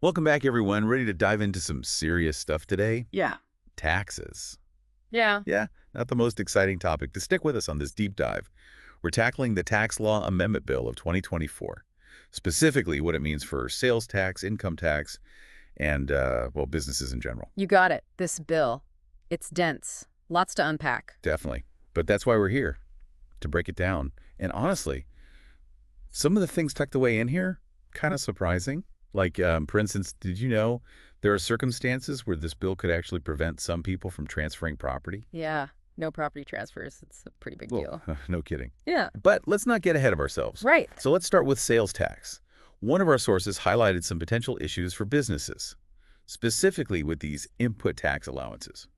Welcome back, everyone. Ready to dive into some serious stuff today? Yeah. Taxes. Yeah. Yeah, not the most exciting topic. To stick with us on this deep dive, we're tackling the Tax Law Amendment Bill of 2024, specifically what it means for sales tax, income tax, and, well, businesses in general. You got it. This bill. It's dense. Lots to unpack. Definitely. But that's why we're here, to break it down. And honestly, some of the things tucked away in here, kind of surprising. Like, for instance, did you know there are circumstances where this bill could actually prevent some people from transferring property? Yeah. No property transfers. It's a pretty big deal. No kidding. Yeah. But let's not get ahead of ourselves. Right. So let's start with sales tax. One of our sources highlighted some potential issues for businesses, specifically with these input tax allowances.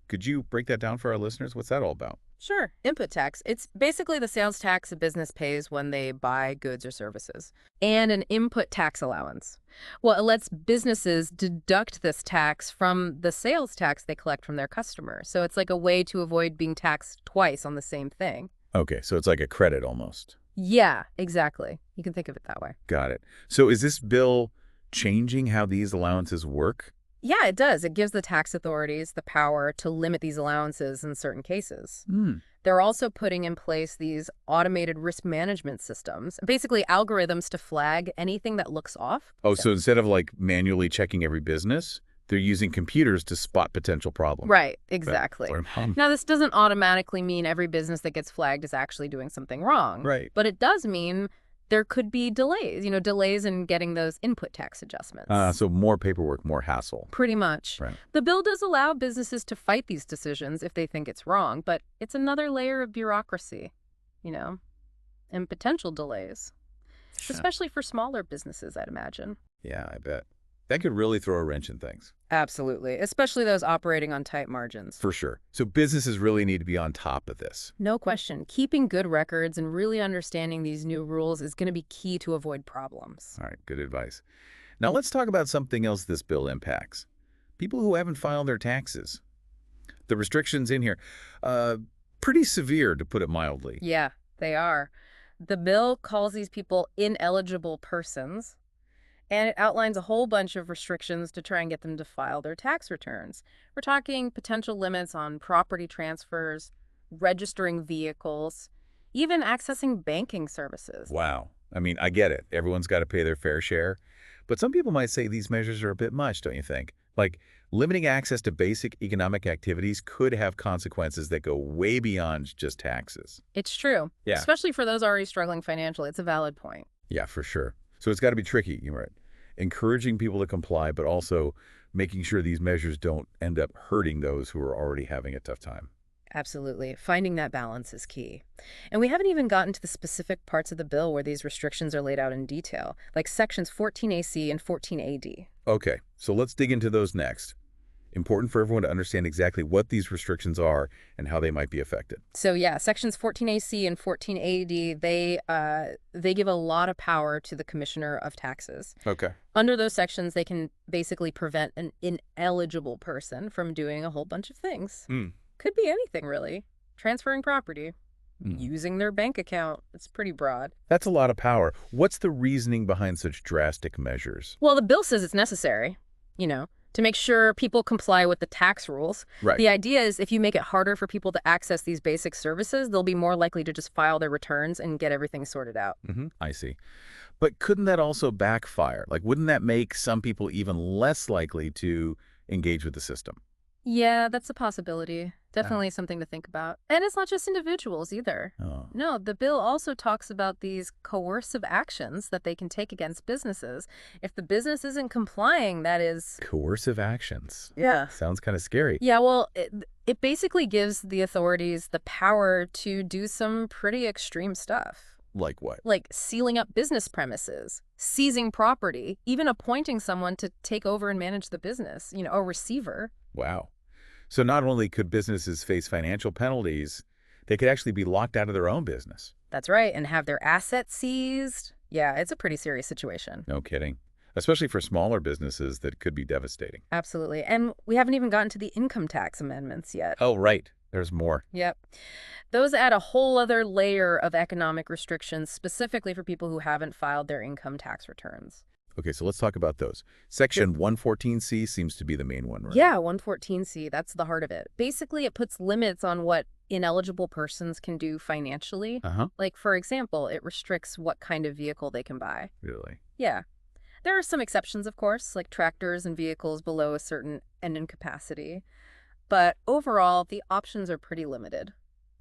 Could you break that down for our listeners? What's that all about? Sure. Input tax. It's basically the sales tax a business pays when they buy goods or services. And an input tax allowance. Well, it lets businesses deduct this tax from the sales tax they collect from their customers. So it's like a way to avoid being taxed twice on the same thing. Okay, so it's like a credit almost. Yeah, exactly. You can think of it that way. Got it. So is this bill changing how these allowances work? Yeah, it does. It gives the tax authorities the power to limit these allowances in certain cases. Hmm. They're also putting in place these automated risk management systems, basically algorithms to flag anything that looks off. Oh, so instead of like manually checking every business, they're using computers to spot potential problems. Right, exactly. Right. Now, this doesn't automatically mean every business that gets flagged is actually doing something wrong. Right. But it does mean there could be delays, delays in getting those input tax adjustments. So more paperwork, more hassle. Pretty much. Right. The bill does allow businesses to fight these decisions if they think it's wrong, but it's another layer of bureaucracy, and potential delays, especially for smaller businesses, I'd imagine. Yeah, I bet. That could really throw a wrench in things. Absolutely, especially those operating on tight margins. For sure. So businesses really need to be on top of this. No question. Keeping good records and really understanding these new rules is going to be key to avoid problems. All right, good advice. Now let's talk about something else this bill impacts. People who haven't filed their taxes. The restrictions in here, pretty severe to put it mildly. Yeah, they are. The bill calls these people ineligible persons, and it outlines a whole bunch of restrictions to try and get them to file their tax returns. We're talking potential limits on property transfers, registering vehicles, even accessing banking services. Wow. I mean, I get it. Everyone's got to pay their fair share. But some people might say these measures are a bit much, don't you think? Like, limiting access to basic economic activities could have consequences that go way beyond just taxes. It's true. Yeah. Especially for those already struggling financially. It's a valid point. Yeah, for sure. So it's got to be tricky, you're right. Encouraging people to comply, but also making sure these measures don't end up hurting those who are already having a tough time. Absolutely. Finding that balance is key. And we haven't even gotten to the specific parts of the bill where these restrictions are laid out in detail, like sections 14AC and 14AD. Okay, so let's dig into those next. Important for everyone to understand exactly what these restrictions are and how they might be affected. So yeah, sections 14AC and 14AD, they give a lot of power to the Commissioner of Taxes. Okay. Under those sections, they can basically prevent an ineligible person from doing a whole bunch of things. Could be anything, really. Transferring property, using their bank account. It's pretty broad. That's a lot of power. What's the reasoning behind such drastic measures? Well, the bill says it's necessary, to make sure people comply with the tax rules. Right. The idea is if you make it harder for people to access these basic services, they'll be more likely to just file their returns and get everything sorted out. I see. But couldn't that also backfire? Like, wouldn't that make some people even less likely to engage with the system? Yeah, that's a possibility. Definitely something to think about. And it's not just individuals either. Oh. No, the bill also talks about these coercive actions that they can take against businesses. If the business isn't complying, that is... Coercive actions. Yeah. Sounds kind of scary. Yeah, well, it basically gives the authorities the power to do some pretty extreme stuff. Like what? Like sealing up business premises, seizing property, even appointing someone to take over and manage the business, a receiver. Wow. So not only could businesses face financial penalties, they could actually be locked out of their own business. That's right, and have their assets seized. Yeah, it's a pretty serious situation. No kidding. Especially for smaller businesses, that could be devastating. Absolutely. And we haven't even gotten to the income tax amendments yet. Oh, right. There's more. Yep. Those add a whole other layer of economic restrictions specifically for people who haven't filed their income tax returns. Okay, so let's talk about those. Section 114C seems to be the main one, right? Yeah, 114C, that's the heart of it. Basically, it puts limits on what ineligible persons can do financially. Uh-huh. Like, for example, it restricts what kind of vehicle they can buy. Really? Yeah. There are some exceptions, of course, like tractors and vehicles below a certain engine capacity. But overall, the options are pretty limited.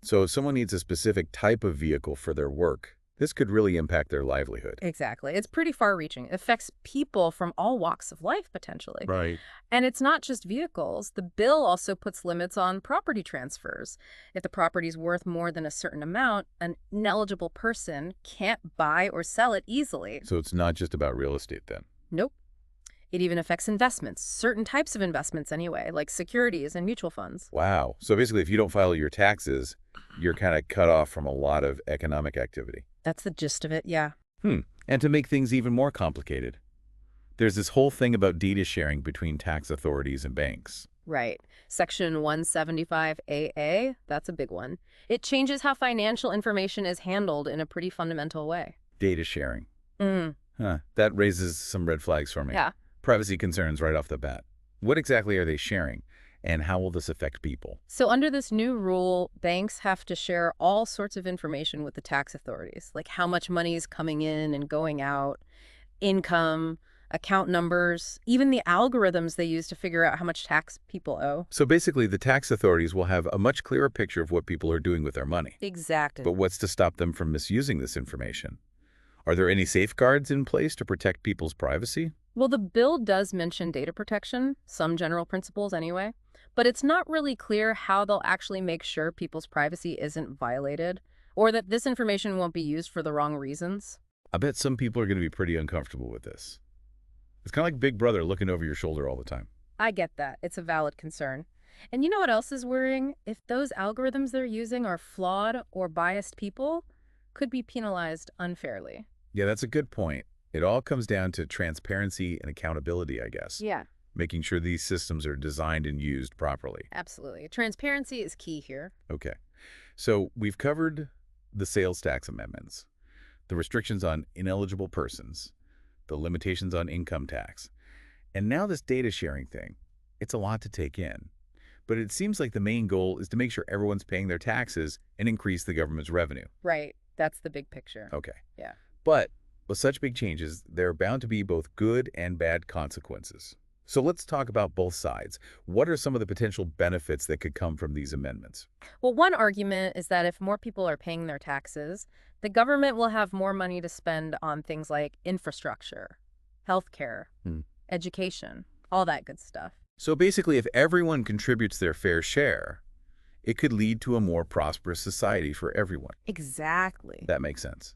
So if someone needs a specific type of vehicle for their work, this could really impact their livelihood. Exactly. It's pretty far-reaching. It affects people from all walks of life, potentially. Right. And it's not just vehicles. The bill also puts limits on property transfers. If the property's worth more than a certain amount, an ineligible person can't buy or sell it easily. So it's not just about real estate then. Nope. It even affects investments, certain types of investments anyway, like securities and mutual funds. Wow. So basically, if you don't file your taxes, you're kind of cut off from a lot of economic activity. That's the gist of it, yeah. And to make things even more complicated, there's this whole thing about data sharing between tax authorities and banks. Right. Section 175AA, that's a big one. It changes how financial information is handled in a pretty fundamental way. Data sharing. Mm, That raises some red flags for me. yeah. Privacy concerns right off the bat. What exactly are they sharing, and how will this affect people? So under this new rule, banks have to share all sorts of information with the tax authorities, like how much money is coming in and going out, income, account numbers, even the algorithms they use to figure out how much tax people owe. So basically, the tax authorities will have a much clearer picture of what people are doing with their money. Exactly. But what's to stop them from misusing this information? Are there any safeguards in place to protect people's privacy? Well, the bill does mention data protection, some general principles anyway, but it's not really clear how they'll actually make sure people's privacy isn't violated or that this information won't be used for the wrong reasons. I bet some people are going to be pretty uncomfortable with this. It's kind of like Big Brother looking over your shoulder all the time. I get that. It's a valid concern. And you know what else is worrying? If those algorithms they're using are flawed or biased, people could be penalized unfairly. Yeah, that's a good point. It all comes down to transparency and accountability, I guess. Yeah, Making sure these systems are designed and used properly. absolutely. Transparency is key here. Okay. So we've covered the sales tax amendments, the restrictions on ineligible persons, the limitations on income tax, and now this data sharing thing. It's a lot to take in. But it seems like the main goal is to make sure everyone's paying their taxes and increase the government's revenue. Right. That's the big picture. Okay. Yeah. But with such big changes, there are bound to be both good and bad consequences. So let's talk about both sides. What are some of the potential benefits that could come from these amendments? Well, one argument is that if more people are paying their taxes, the government will have more money to spend on things like infrastructure, healthcare, Hmm. education, all that good stuff. So basically, if everyone contributes their fair share, it could lead to a more prosperous society for everyone. Exactly. That makes sense.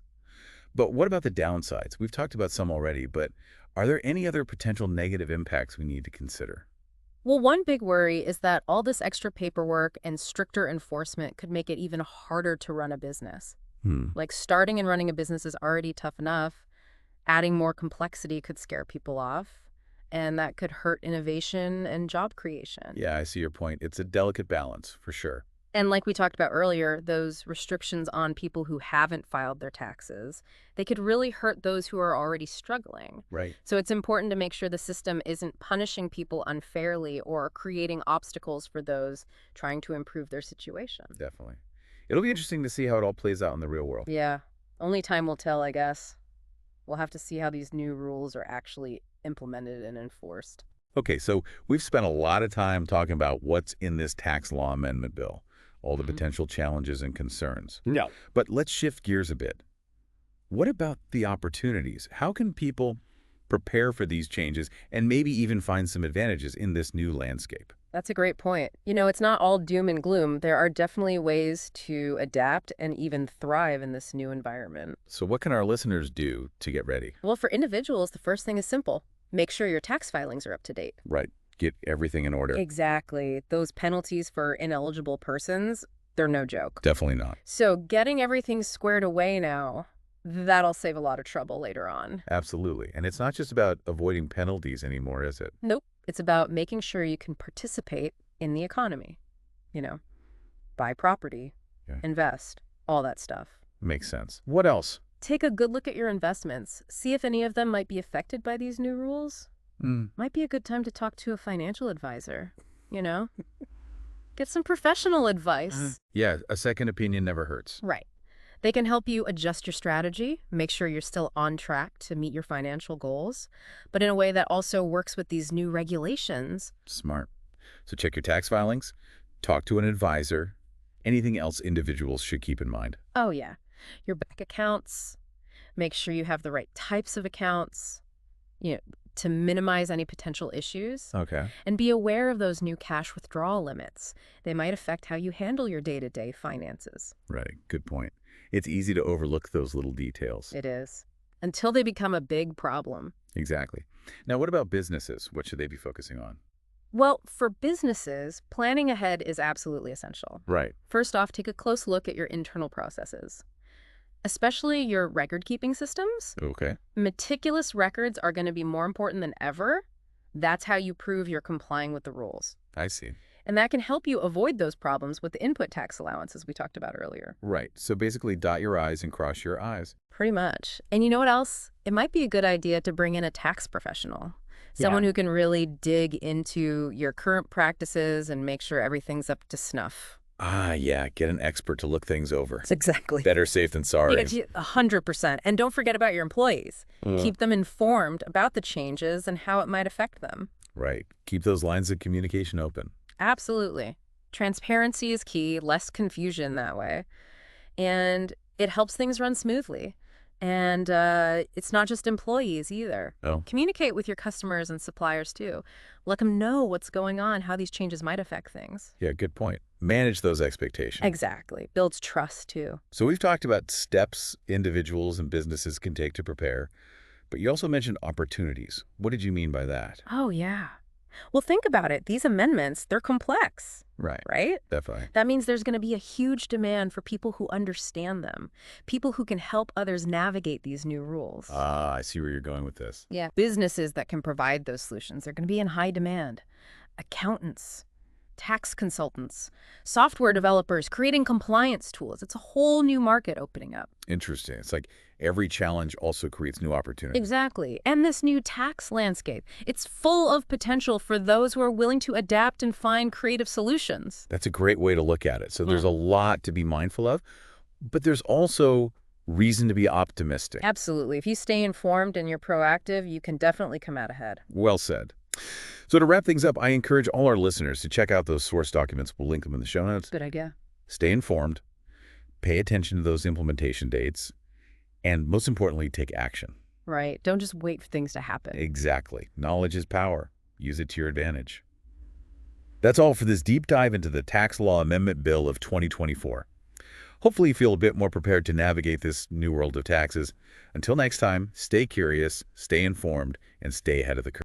But what about the downsides? We've talked about some already, but are there any other potential negative impacts we need to consider? Well, one big worry is that all this extra paperwork and stricter enforcement could make it even harder to run a business. Like starting and running a business is already tough enough. Adding more complexity could scare people off, and that could hurt innovation and job creation. Yeah, I see your point. It's a delicate balance, for sure. And like we talked about earlier, those restrictions on people who haven't filed their taxes, they could really hurt those who are already struggling. Right. So it's important to make sure the system isn't punishing people unfairly or creating obstacles for those trying to improve their situation. Definitely. It'll be interesting to see how it all plays out in the real world. Yeah, only time will tell, I guess. We'll have to see how these new rules are actually implemented and enforced. Okay, so we've spent a lot of time talking about what's in this tax law amendment bill, all the potential challenges and concerns. No. But let's shift gears a bit. What about the opportunities? How can people prepare for these changes and maybe even find some advantages in this new landscape? That's a great point. You know, it's not all doom and gloom. There are definitely ways to adapt and even thrive in this new environment. So what can our listeners do to get ready? Well, for individuals, the first thing is simple. Make sure your tax filings are up to date. Right. Get everything in order. Exactly. Those penalties for ineligible persons, they're no joke. Definitely not. So getting everything squared away now, that'll save a lot of trouble later on. Absolutely. And it's not just about avoiding penalties anymore, is it? Nope. It's about making sure you can participate in the economy. You know, buy property, Yeah. invest, all that stuff. Makes sense. What else? Take a good look at your investments. See if any of them might be affected by these new rules. Mm. Might be a good time to talk to a financial advisor, you know? Get some professional advice. Yeah, a second opinion never hurts. Right. They can help you adjust your strategy, make sure you're still on track to meet your financial goals, but in a way that also works with these new regulations. Smart. So check your tax filings, talk to an advisor. Anything else individuals should keep in mind? Oh, yeah. Your bank accounts, make sure you have the right types of accounts, you know, to minimize any potential issues. Okay. And be aware of those new cash withdrawal limits. They might affect how you handle your day-to-day finances. Right. Good point. It's easy to overlook those little details. It is. Until they become a big problem. Exactly. Now, what about businesses? What should they be focusing on? Well, for businesses, planning ahead is absolutely essential. Right. First off, take a close look at your internal processes, especially your record-keeping systems. Okay. Meticulous records are going to be more important than ever. That's how you prove you're complying with the rules. I see. And that can help you avoid those problems with the input tax allowances we talked about earlier. Right. So basically dot your I's and cross your I's. Pretty much. And you know what else? It might be a good idea to bring in a tax professional. Someone who can really dig into your current practices and make sure everything's up to snuff. Ah, yeah. Get an expert to look things over. Exactly. Better safe than sorry. 100%. And don't forget about your employees. Keep them informed about the changes and how it might affect them. Right. Keep those lines of communication open. Absolutely. Transparency is key, less confusion that way. And it helps things run smoothly. And it's not just employees either. Oh. Communicate with your customers and suppliers too. Let them know what's going on, how these changes might affect things. Yeah, good point. Manage those expectations. Exactly. Builds trust too. So we've talked about steps individuals and businesses can take to prepare, but you also mentioned opportunities. What did you mean by that? Oh, yeah. Well, think about it. These amendments, they're complex, Right. right? Definitely. That means there's going to be a huge demand for people who understand them, people who can help others navigate these new rules. Ah, I see where you're going with this. Yeah. Businesses that can provide those solutions, they're going to be in high demand. Accountants, tax consultants, software developers, creating compliance tools. It's a whole new market opening up. Interesting. It's like every challenge also creates new opportunities. Exactly. And this new tax landscape, it's full of potential for those who are willing to adapt and find creative solutions. That's a great way to look at it. So there's a lot to be mindful of, but there's also reason to be optimistic. Absolutely. If you stay informed and you're proactive, you can definitely come out ahead. Well said. So to wrap things up, I encourage all our listeners to check out those source documents. We'll link them in the show notes. Good idea. Stay informed, pay attention to those implementation dates, and most importantly, take action. Right. Don't just wait for things to happen. Exactly. Knowledge is power. Use it to your advantage. That's all for this deep dive into the Tax Law Amendment Bill of 2024. Hopefully you feel a bit more prepared to navigate this new world of taxes. Until next time, stay curious, stay informed, and stay ahead of the curve.